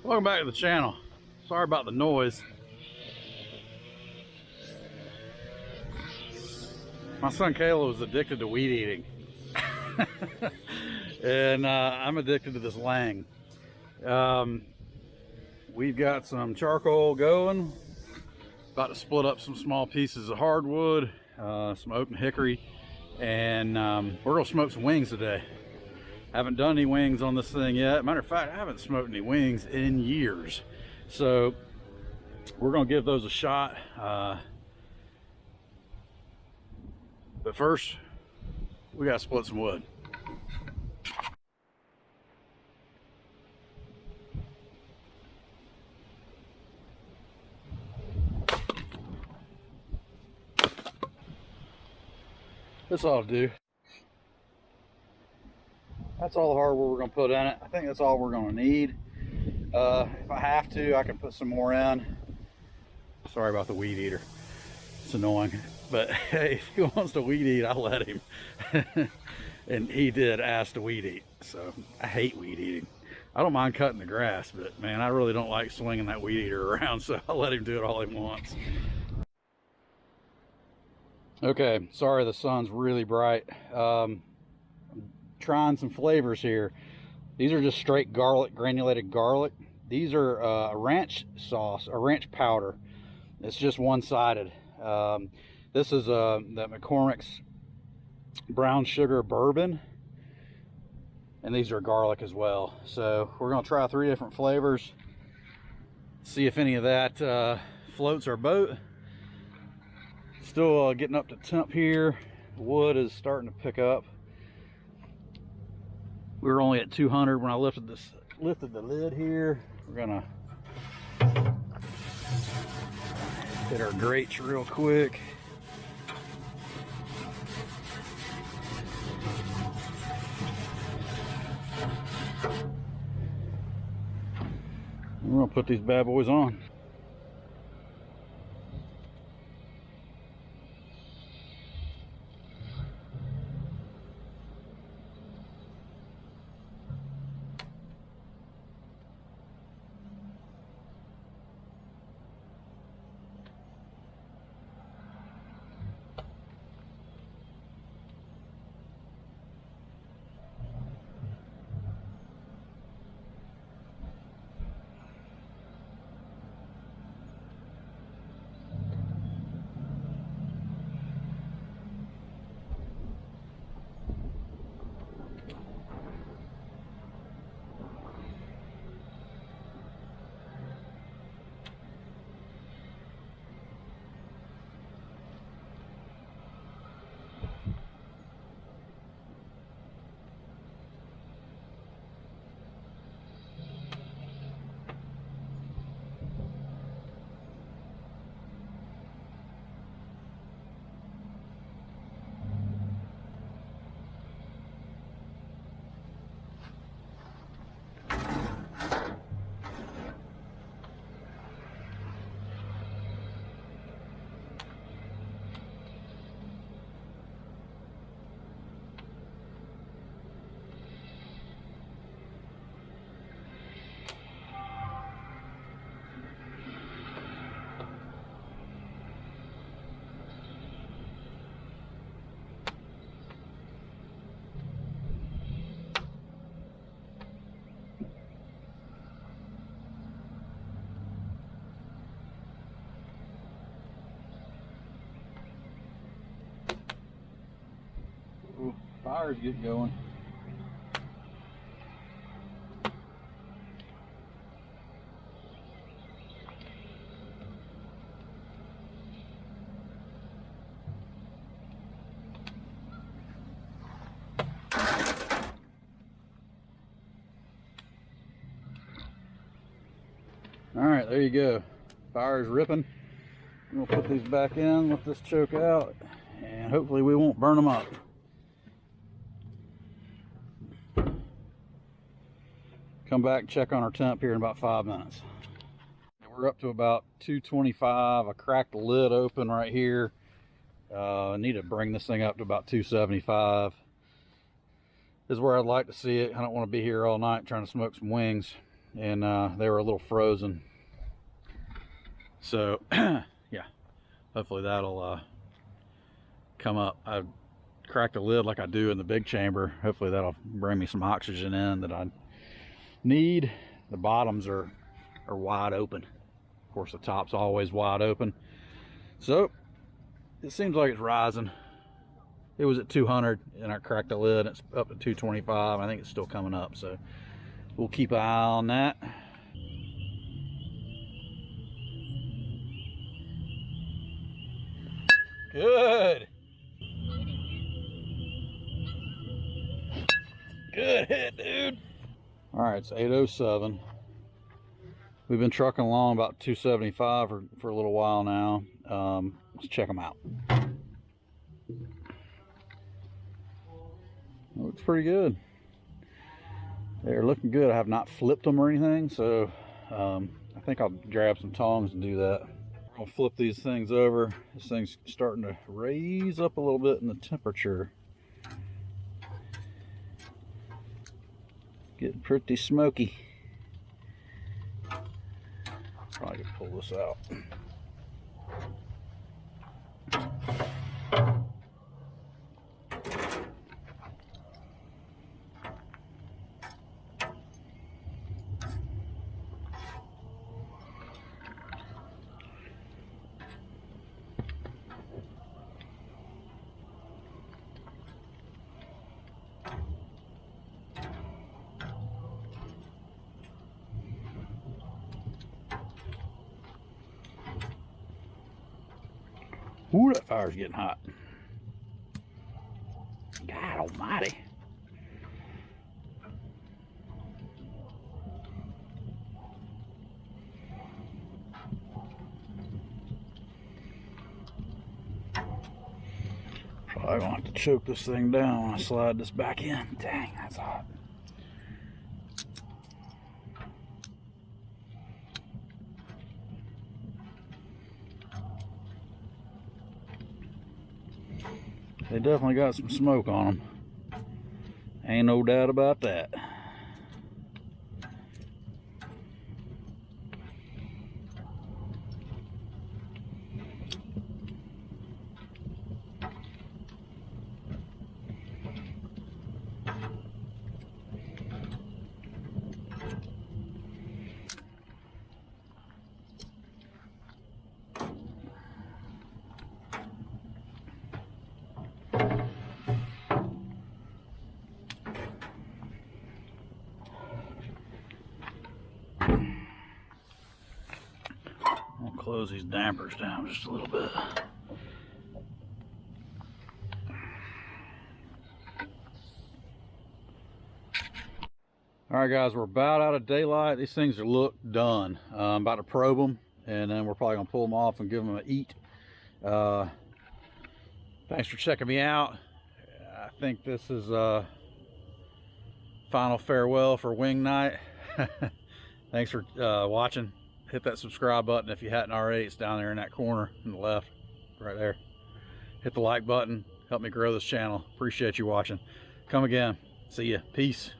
Welcome back to the channel. Sorry about the noise. My son Kayla was addicted to weed eating. And I'm addicted to this Lang. We've got some charcoal going. About to split up some small pieces of hardwood, some oak and hickory, and we're gonna smoke some wings today. Haven't done any wings on this thing yet. Matter of fact, I haven't smoked any wings in years. So we're gonna give those a shot. But first, we gotta split some wood. This ought to do. That's all the hardwood we're going to put in it. I think that's all we're going to need. If I have to, I can put some more in. Sorry about the weed eater. It's annoying. But hey, if he wants to weed eat, I'll let him. And he did ask to weed eat. So I hate weed eating. I don't mind cutting the grass, but man, I really don't like swinging that weed eater around. So I'll let him do it all he wants. Okay, sorry the sun's really bright. Trying some flavors here. These are just straight garlic, granulated garlic. These are a ranch sauce, a ranch powder. It's just one-sided. This is that McCormick's brown sugar bourbon, and these are garlic as well. So we're gonna try 3 different flavors, see if any of that floats our boat. Still getting up to temp here. The wood is starting to pick up. We were only at 200 when I lifted the lid here. We're gonna hit our grates real quick. We're gonna put these bad boys on. Ooh, fire's getting going. All right, there you go. Fire's ripping. We'll put these back in, let this choke out, and hopefully we won't burn them up. Come back, check on our temp here in about 5 minutes. We're up to about 225. I cracked the lid open right here. I need to bring this thing up to about 275. This is where I'd like to see it. I don't want to be here all night trying to smoke some wings. and they were a little frozen. So yeah, hopefully that'll come up. I cracked the lid like I do in the big chamber. Hopefully that'll bring me some oxygen in that I need. The bottoms are wide open. Of course, the top's always wide open. So it seems like it's rising. It was at 200 and I cracked the lid. It's up to 225. I think it's still coming up, so we'll keep an eye on that. Good. Good hit, dude. All right, it's 8:07. We've been trucking along about 275 for a little while now. Let's check them out. Looks pretty good. They're looking good. I have not flipped them or anything, so I think I'll grab some tongs and do that. I'll flip these things over. This thing's starting to raise up a little bit in the temperature. Getting pretty smoky. Probably can pull this out. Ooh, that fire's getting hot. God almighty. Probably gonna have to choke this thing down when I slide this back in. Dang, that's hot. They definitely got some smoke on them. Ain't no doubt about that. I'll close these dampers down just a little bit. All right, guys, we're about out of daylight. These things look done. I'm about to probe them, and then we're probably gonna pull them off and give them an eat. Thanks for checking me out. I think this is final farewell for wing night. Thanks for watching. Hit that subscribe button if you hadn't already. It's down there in that corner on the left, right there. Hit the like button. Help me grow this channel. Appreciate you watching. Come again. See ya. Peace.